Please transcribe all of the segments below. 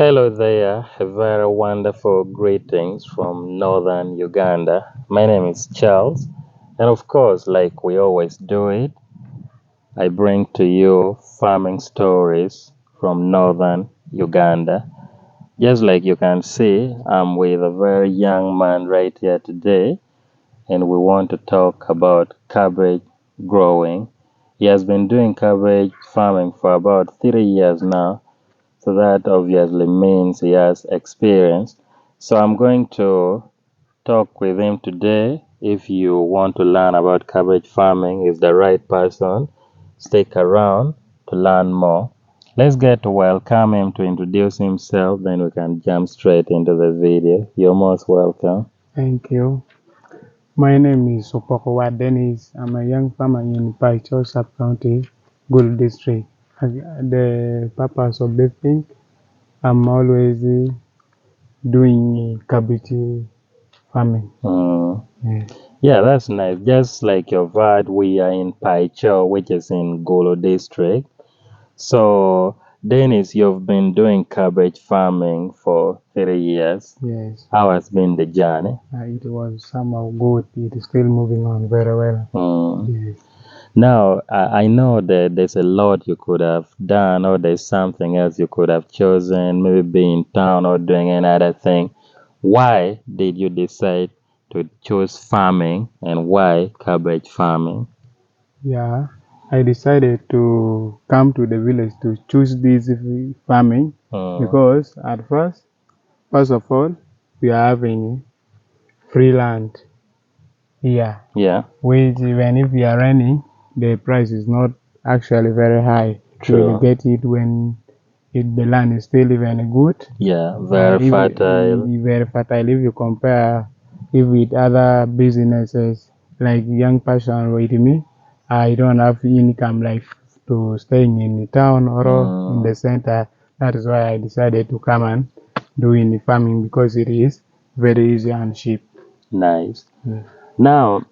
Hello there, a very wonderful greetings from northern Uganda. My name is Charles, and of course, like we always do it, I bring to you farming stories from northern Uganda. Just like you can see, I'm with a very young man right here today, and we want to talk about cabbage growing. He has been doing cabbage farming for about 3 years now, so that obviously means he has experience. So I'm going to talk with him today. If you want to learn about cabbage farming, is the right person. Stick around to learn more. Let's get to welcome him to introduce himself, then we can jump straight into the video. You're most welcome. Thank you. My name is Opokowa Dennis. I'm a young farmer in Paicho Sub-County, Gulu District. The purpose of this thing, I'm always doing cabbage farming. Yeah. Yeah, that's nice. Just like your VAD, we are in Paicho, which is in Gulu District. So, Dennis, you've been doing cabbage farming for 3 years. Yes. How has been the journey? It was somehow good. It is still moving on very well. Yes. Now, I know that there's a lot you could have done, or there's something else you could have chosen, maybe being in town or doing another thing. Why did you decide to choose farming, and why cabbage farming? Yeah, I decided to come to the village to choose this farming because at first of all, we are having free land here, Yeah, which even if we are renting, the price is not actually very high. You will true. get it when the land is still even good. Yeah, very fertile. Very fertile if you compare it with other businesses like young person with me. I don't have income like to staying in the town or in the center. That is why I decided to come and do in the farming because it is very easy and cheap. Nice. Now,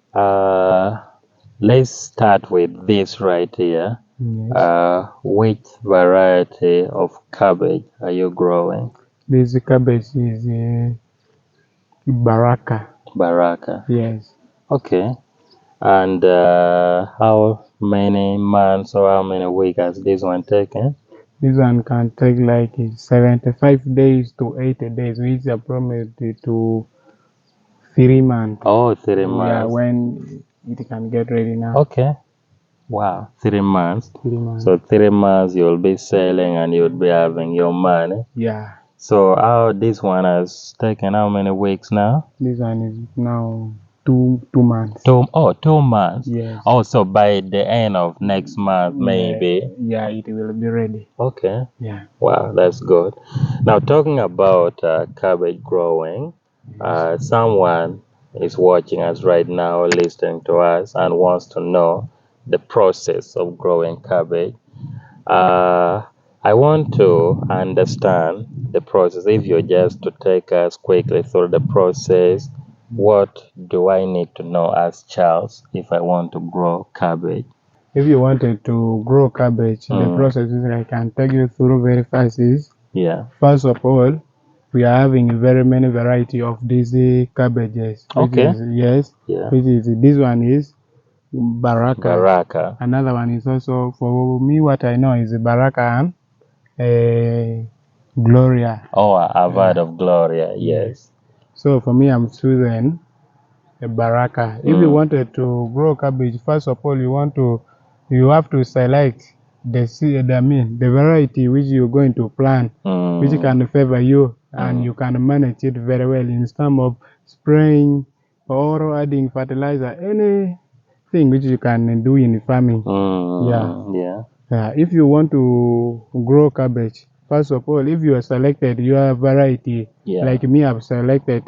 let's start with this right here. Yes. Which variety of cabbage are you growing? This cabbage is Baraka. Baraka. Yes. Okay. And how many months or how many weeks has this one taken? This one can take like 75 days to 80 days, which is approximately to 3 months. Oh, 3 months. Yeah, when it can get ready now. Okay. Wow, 3 months. 3 months. So 3 months you'll be selling and you'll be having your money. Yeah. So how this one has taken how many weeks now? This one is now 2 months. 2 months. Yes. Oh, so by the end of next month, maybe. Yeah, it will be ready. Okay. Yeah. Wow, that's good. Now, talking about cabbage growing, someone is watching us right now, listening to us, and wants to know the process of growing cabbage. I want to understand the process. If you're just to take us quickly through the process, what do I need to know as Charles if I want to grow cabbage? If you wanted to grow cabbage, the process is I can take you through very fast is, Yeah. first of all, we are having very many variety of these cabbages. Okay. Yes. Yeah. Which is this one is Baraka. Baraka. Another one is also, for me, what I know is Baraka and Gloria. Oh, I've heard of Gloria, yes. So for me, I'm choosing a Baraka. If you wanted to grow cabbage, first of all, you have to select the variety which you're going to plant, which can favor you, and you can manage it very well in terms of spraying or adding fertilizer, anything which you can do in farming. Yeah. If you want to grow cabbage, first of all, if you are selected your variety, like me, I've selected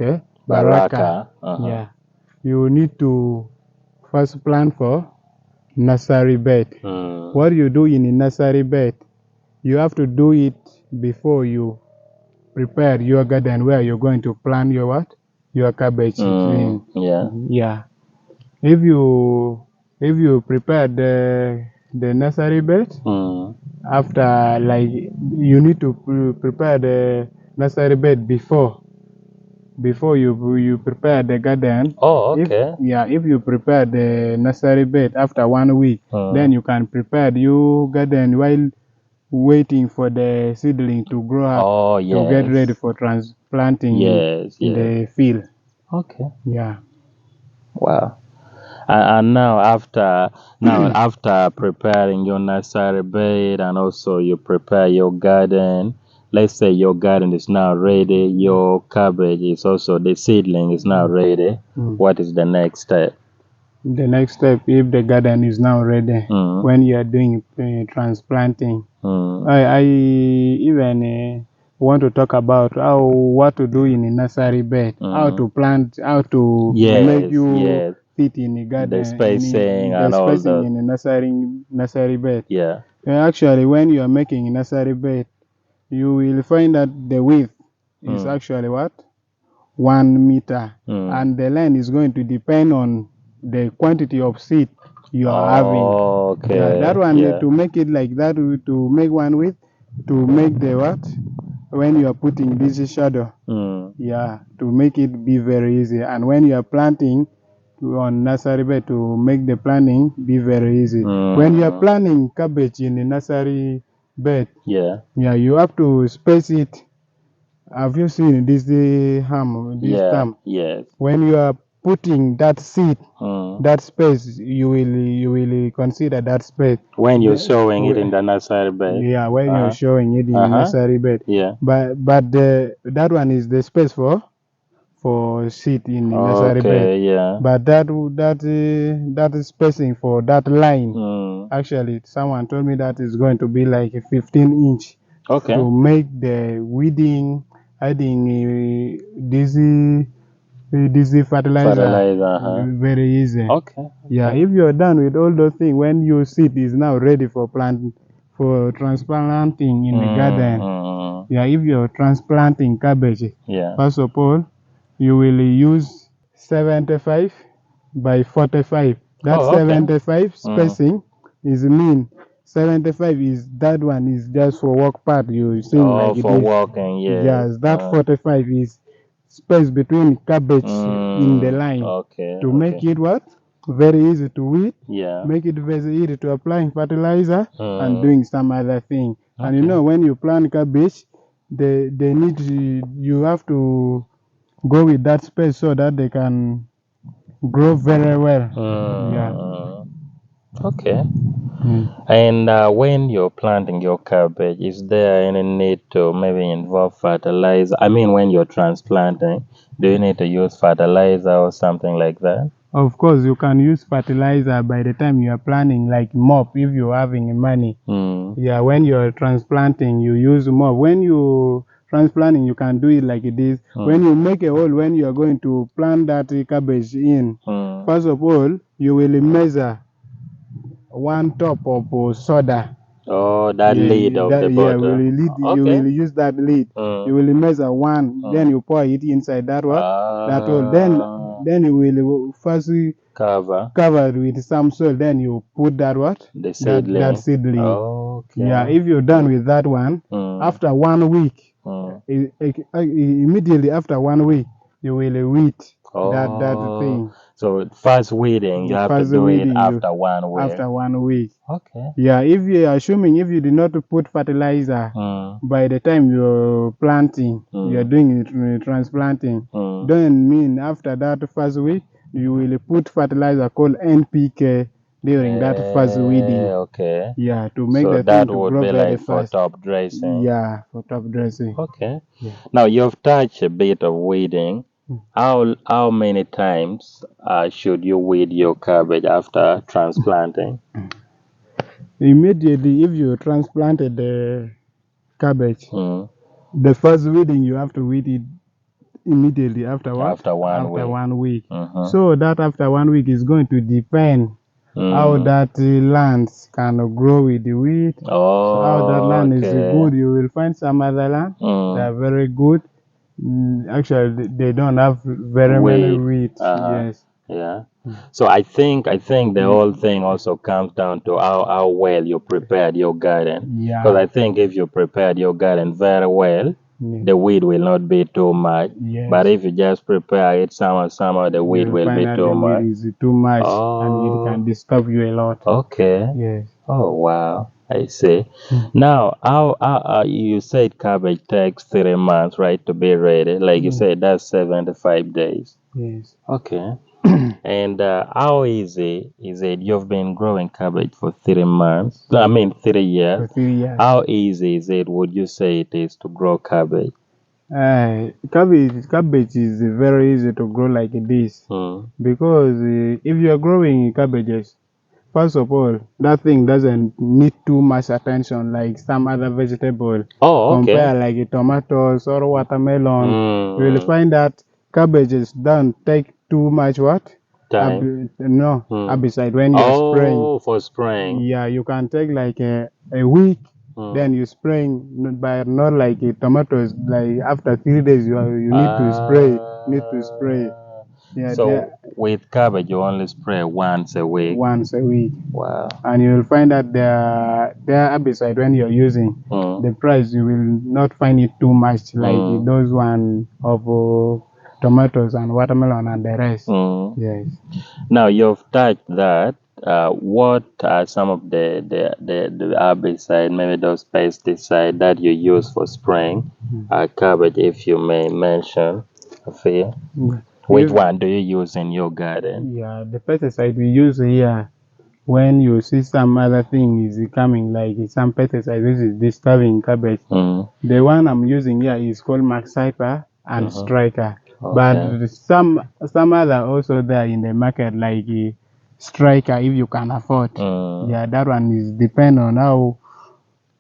Baraka. Yeah. You need to first plant for nursery bed. What you do in a nursery bed, you have to do it before you prepare your garden where you're going to plant your what? Your cabbage. Yeah. If you prepare the nursery bed, after, like, you need to prepare the nursery bed before you prepare the garden. Oh, okay. If you prepare the nursery bed after 1 week, then you can prepare your garden while waiting for the seedling to grow up, Oh, to get yes. ready for transplanting Yes, in yes. the field. Okay. Yeah. Wow. And now after preparing your nursery bed and also you prepare your garden, let's say your garden is now ready, your cabbage is also, the seedling is now ready. What is the next step? The next step, if the garden is now ready, when you are doing transplanting, I even want to talk about what to do in a nursery bed, how to plant, how to make you fit in the garden, the spacing and all that. in a nursery bed. Yeah. Actually, when you are making a nursery bed, you will find that the width is actually what? 1 meter, and the length is going to depend on the quantity of seed you are having. Okay. Yeah, that one, to make it like that, to make one width, to make the what? When you are putting this shadow, yeah, to make it be very easy. And when you are planting on nursery bed, to make the planting be very easy. When you are planting cabbage in the nursery bed, you have to space it. Have you seen this term? Yes. When you are putting that seed, that space, you will consider that space. When you're showing it in the nursery bed. Yeah, when you're showing it in the nursery bed. Yeah. But that one is the space for seed in the nursery bed. Yeah. But that spacing for that line, actually, someone told me that is going to be like a 15-inch. Okay. To make the weeding, adding this fertilizer very easy. Okay. Yeah, if you're done with all those things, when your seed is now ready for transplanting in the garden. Yeah, if you're transplanting cabbage, first of all, you will use 75 by 45. That 75 spacing is mean 75 is that one is just for work part. You see, like for this. walking, Yes, that 45 is space between cabbage in the line. To make it what? Very easy to weed. Yeah. Make it very easy to applying fertilizer and doing some other thing. And you know, when you plant cabbage, they need you have to go with that space so that they can grow very well. Yeah. Okay. And when you're planting your cabbage, is there any need to maybe involve fertilizer? I mean, when you're transplanting, do you need to use fertilizer or something like that? Of course, you can use fertilizer by the time you are planting, like mop, if you're having money. Yeah, when you're transplanting, you use mop. When you transplanting, you can do it like this. When you make a hole, when you are going to plant that cabbage in, first of all, you will measure one top of soda. Oh, that lid of the bottle. You will use that lid. You will measure one, then you pour it inside that one, that hole. Then you will first cover with some soil. Then you put that what? The seedling. That seedling. Okay. Yeah, if you're done with that one, after 1 week, immediately after 1 week, you will weed that thing. So first weeding, you have to do it after 1 week. After 1 week. Okay. Yeah, if you are assuming if you did not put fertilizer by the time you're planting, you're doing transplanting, don't mean after that first week you will put fertilizer called NPK during that first weeding. Okay. Yeah, to make so the that thing to would grow be very like for fast. top dressing. Yeah, for top dressing. Okay. Now you've touched a bit of weeding. How many times should you weed your cabbage after transplanting? Immediately, if you transplanted the cabbage, the first weeding you have to weed it immediately after what? After 1 week. After 1 week. So that after 1 week is going to depend how that land can grow with the wheat. So how that land is good, you will find some other land that are very good. Actually, they don't have very many wheat. Yes. Yeah. So I think the whole thing also comes down to how well you prepared your garden. Because I Yeah. think if you prepared your garden very well, Yeah. the weed will not be too much. But Yes. if you just prepare it somehow the weed You'll will find be out too the weed much. is too much and it can Oh, disturb you a lot. okay. Yes. Oh wow, I see. Now, how you said cabbage takes 3 months, right, to be ready? Like you said, that's 75 days. Yes. Okay. And how easy is it? You've been growing cabbage for 3 months. I Yes. mean, 3 years. For 3 years. How easy is it? Would you say it is to grow cabbage? Cabbage is very easy to grow like this Hmm. because if you are growing cabbages, first of all, that thing doesn't need too much attention like some other vegetable. Oh, okay. Compare like tomatoes or watermelon, you will Hmm. find that cabbages don't take too much what? Time. No, Hmm. herbicide when you are spraying. Oh, for spraying. Yeah, you can take like a week, then you spraying, but not like tomatoes. Like after 3 days, you need to spray. Need to spray. Yeah, So with cabbage, you only spray once a week. once a week, Wow. and you will find that their herbicide when you're using the price, you will not find it too much like those one of tomatoes and watermelon and the rest. Yes. Now you've touched that. What are some of the herbicide, maybe those pesticide that you use for spraying cabbage, if you may mention a few? Which one do you use in your garden? Yeah, the pesticide we use here, when you see some other thing is coming, like some pesticide which is disturbing cabbage, the one I'm using here is called Maxiper and Striker. But some other also there in the market like Striker if you can afford. Yeah, that one is depend on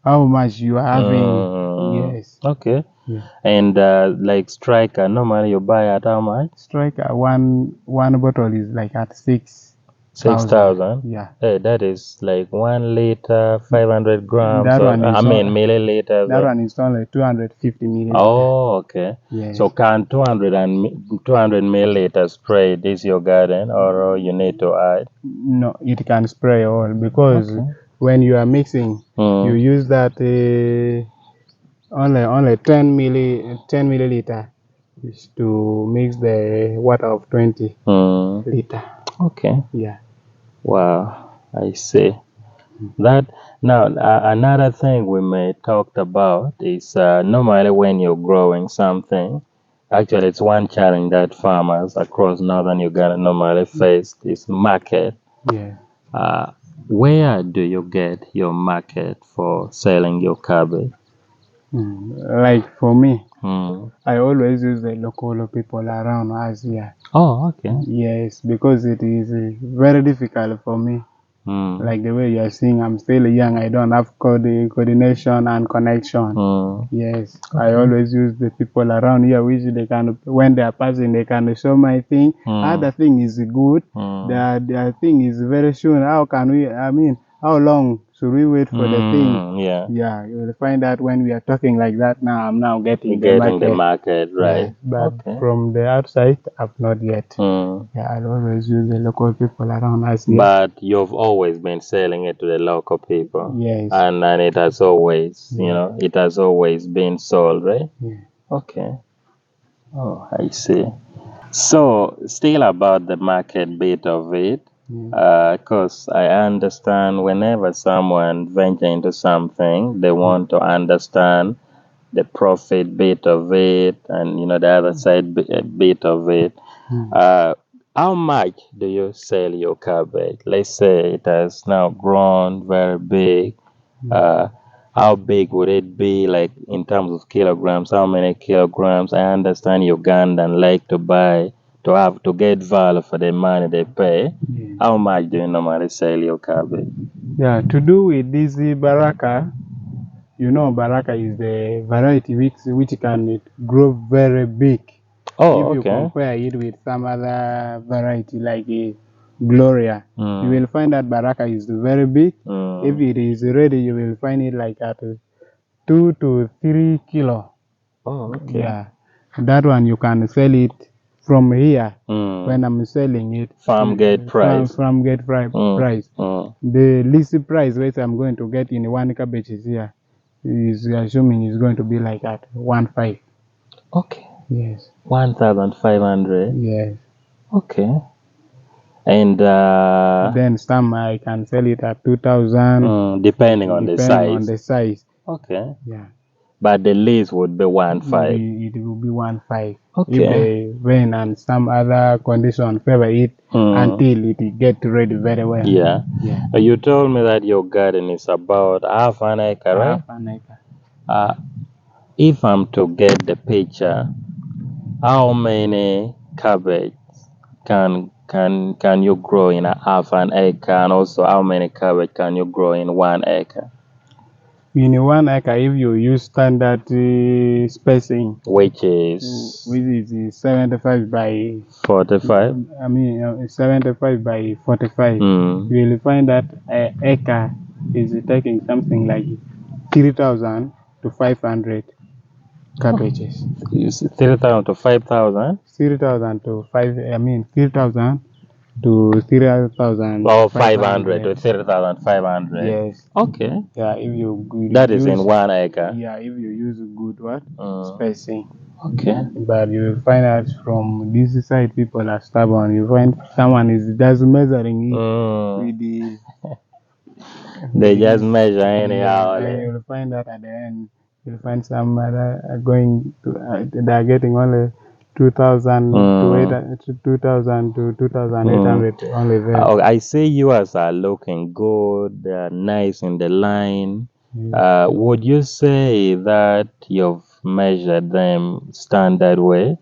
how much you are having. Yes. Okay. Yeah. And like Striker, normally you buy at how much? Striker one bottle is like at 6,000. Yeah. Hey, that is like 1 liter, 500 grams. That Or, one is I mean milliliters. that one is only 250 milliliters. Oh, okay. Yes. So can 200 milliliters spray this your garden, or you need to add? No, it can spray all because when you are mixing, you use that only 10 milliliter is to mix the water of 20 liter. Okay. Yeah. Wow, I see. That now another thing we may talked about is normally when you're growing something, actually it's one challenge that farmers across northern Uganda normally face is market. Yeah. Where do you get your market for selling your cabbage? Like for me, Hmm. I always use the local people around us here. Oh, okay. Yes, because it is very difficult for me. Like the way you are seeing, I'm still young. I don't have coordination and connection. Yes, I always use the people around here, which they can, when they are passing, they can show my thing. Other thing is good. Their thing is very soon. How can we? I mean, how long should we wait for the thing? Yeah. Yeah, you will find out when we are talking like that. Now I'm now getting the market, right? Yes, but from the outside, I've not yet. Yeah, I'll always use the local people around us here. But you've always been selling it to the local people. Yes. And it has always, it has always been sold, right? Yeah. Okay. Oh, I see. So, still about the market bit of it, because I understand whenever someone venture into something, they want to understand the profit bit of it and the other side bit of it. How much do you sell your cabbage? Let's say it has now grown very big. How big would it be, like in terms of kilograms? How many kilograms? I understand Ugandan like to buy to get value for the money they pay. How much do you normally sell your cabbage? Yeah, to do with this Baraka, Baraka is the variety which can grow very big. Oh, if you compare it with some other variety like Gloria, you will find that Baraka is very big. If it is ready, you will find it like at 2 to 3 kilo. Oh, okay. Yeah, that one you can sell it from here, when I'm selling it, farm gate price. Farm gate price. The least price rate I'm going to get in one cabbage is here. Is assuming it's going to be like at 1.5. Okay. Yes. 1,500. Yes. Okay. And then some I can sell it at 2,000. Depending on the size. On the size. Okay. Yeah. But the least would be 1.5. It will be 1.5. Okay. If the rain and some other condition favor it until it get ready very well. Yeah. Yeah. You told me that your garden is about half an acre, right? Half an acre. If I'm to get the picture, how many cabbage can you grow in a half an acre, and also how many cabbage can you grow in 1 acre? In 1 acre, if you use standard spacing, which is 75 by 45. 75 by 45. You will find that an acre is taking something like 3,000 to 500 cabbages. 3,000 to 5,000. 3,000 to 3,000 to 3,000. Or 500 to 3,500. Yes. Okay. Yeah, if you that is in 1 acre. Yeah, if you use good spacing. Okay. But you will find out from this side people are stubborn. You find someone is just measuring it with the. They just measure anyhow. And you will find that at the end, you'll find some other going to they are getting only 2,000 to 2,000 to 2,800 only there. I see yours are looking good. They are nice in the line. Would you say that you've measured them standard way?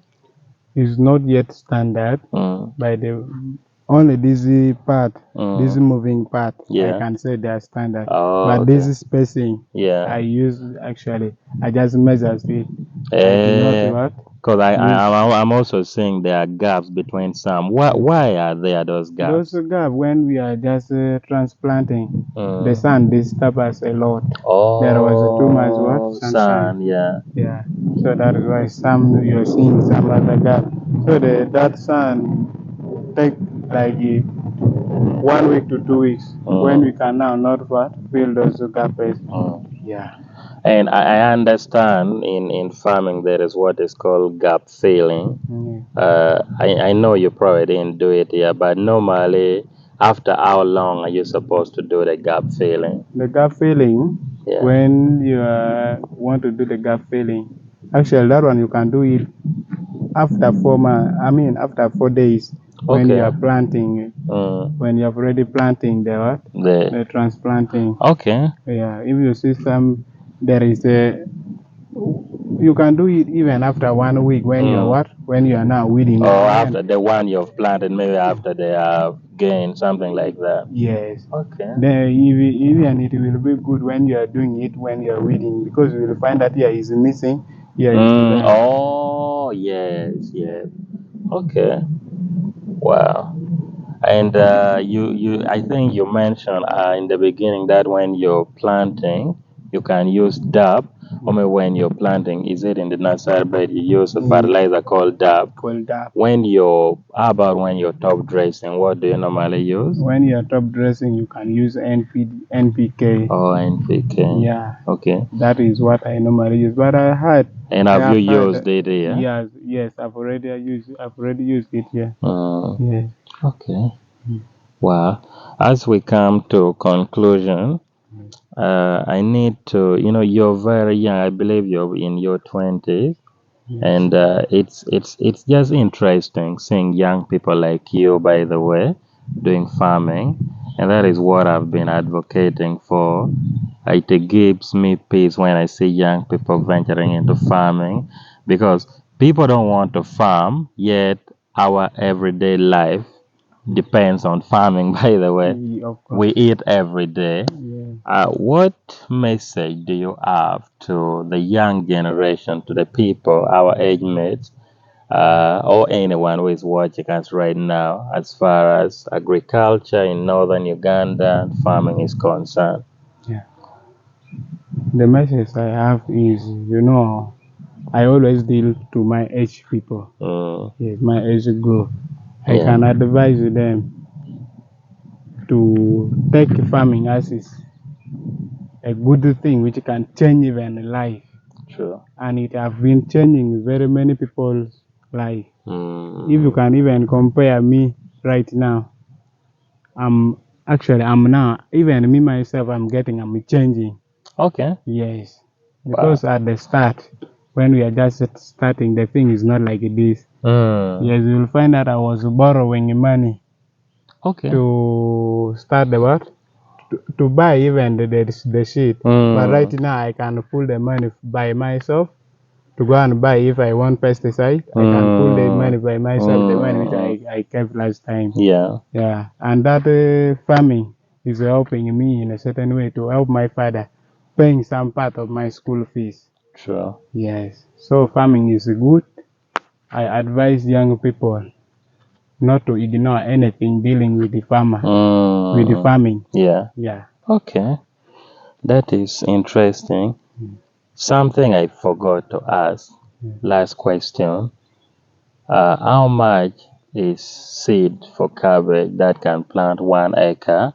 It's not yet standard. By the only this part, this moving part, I can say they are standard. But this spacing, I just measure it. Because I'm also seeing there are gaps between some. Why are there those gaps? Those gaps when we are just transplanting, the sun disturbs us a lot. There was too much sunshine. Yeah. So that is why you're seeing some other gap. So that sun take like 1 week to 2 weeks when we can now not fill those gaps. Yeah. And I understand in farming there is what is called gap filling. I know you probably didn't do it here, but normally after how long are you supposed to do the gap filling? The gap filling, when you want to do the gap filling, actually that one you can do it after 4 months. After 4 days when you are planting. When you have already planting the transplanting. Okay. Yeah. If you see there is you can do it even after 1 week when you are when you are now weeding. Or after the one you've planted, maybe after they have gained, something like that. Yes. Okay. Then even it will be good when you are doing it when you are weeding, because you will find that here is missing. Here is there. Oh yes. Okay. Wow. And I think you mentioned in the beginning that when you're planting, you can use DAP. Only when you're planting, is it in the nursery bed, you use a fertilizer called DAP. How about when you're top dressing, what do you normally use? When you're top dressing, you can use NPK. Oh, NPK. Yeah. Okay. That is what I normally use. But I had. And have you used it here? Yes, I've already used it here. Yes. Okay. Well, as we come to conclusion, I need to, you're very young. I believe you're in your 20s. Yes. And it's just interesting seeing young people like you, by the way, doing farming. And that is what I've been advocating for. It gives me peace when I see young people venturing into farming, because people don't want to farm, yet our everyday life depends on farming, by the way. We eat every day. What message do you have to the young generation, to the people, our age mates, or anyone who is watching us right now, as far as agriculture in northern Uganda and farming is concerned? The message I have is, I always deal to my age people. Yes, my age group. I Yeah. can advise them to take farming as is a good thing which can change even life. True. And it have been changing very many people's life. Mm. If you can even compare me right now, I'm now, even me myself, I'm changing. Okay. Yes. Wow. Because at the start, when we are just starting, the thing is not like this. Yes, you'll find that I was borrowing money Okay. to start the what? To buy even the seed. But right now, I can pull the money by myself to go and buy if I want pesticide. I can pull the money by myself, the money which I kept last time. Yeah. Yeah, and that farming is helping me in a certain way to help my father paying some part of my school fees. True. Yes, so farming is good. I advise young people not to ignore anything dealing with the farmer, with the farming. Yeah. Yeah. Okay. That is interesting. Something I forgot to ask. Last question. How much is seed for cabbage that can plant 1 acre?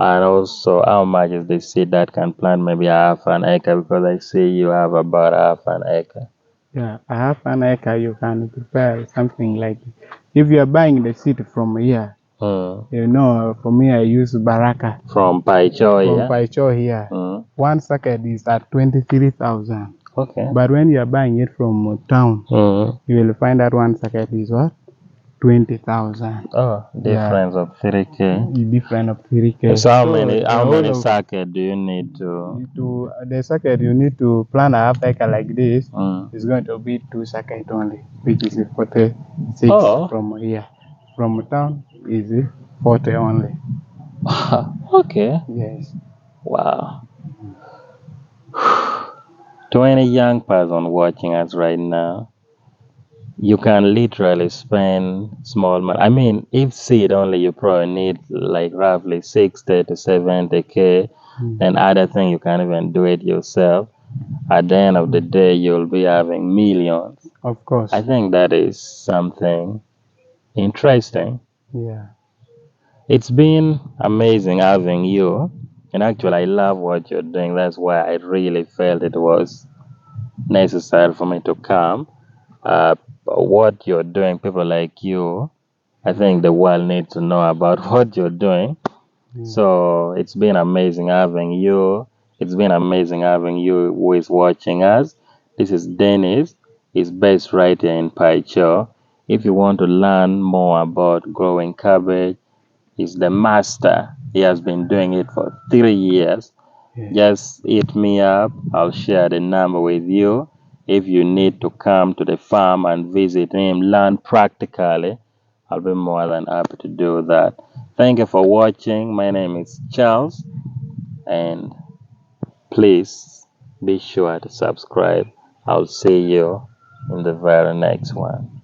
And also, how much is the seed that can plant maybe half an acre? Because I see you have about half an acre. Yeah, I have an acre. You can prepare something like it. If you are buying the seed from here, for me, I use Baraka. From Paicho, From yeah? Paicho here. One sacket is at 23,000. Okay. But when you are buying it from town, you will find that one sacket is what? 20,000. Oh, difference of 3K. Different of 3K. So how many socket do you need to? The socket you need to plant a half acre like this is going to be 2 sockets only, which is 46 from here. From town is 40 only. Okay. Yes. Wow. To any young person watching us right now, you can literally spend small money. I mean, if seed only, you probably need like roughly 60 to 70K. And other thing, you can't even do it yourself. At the end of the day, you'll be having millions. Of course. I think that is something interesting. Yeah. It's been amazing having you. And actually, I love what you're doing. That's why I really felt it was necessary for me to come. What you're doing, people like you, I think the world needs to know about what you're doing. So it's been amazing having you. It's been amazing having you who is watching us. This is Dennis. He's based right here in Paicho. If you want to learn more about growing cabbage, he's the master. He has been doing it for 3 years. Just hit me up. I'll share the number with you. If you need to come to the farm and visit him, learn practically, I'll be more than happy to do that. Thank you for watching. My name is Charles, and please be sure to subscribe. I'll see you in the very next one.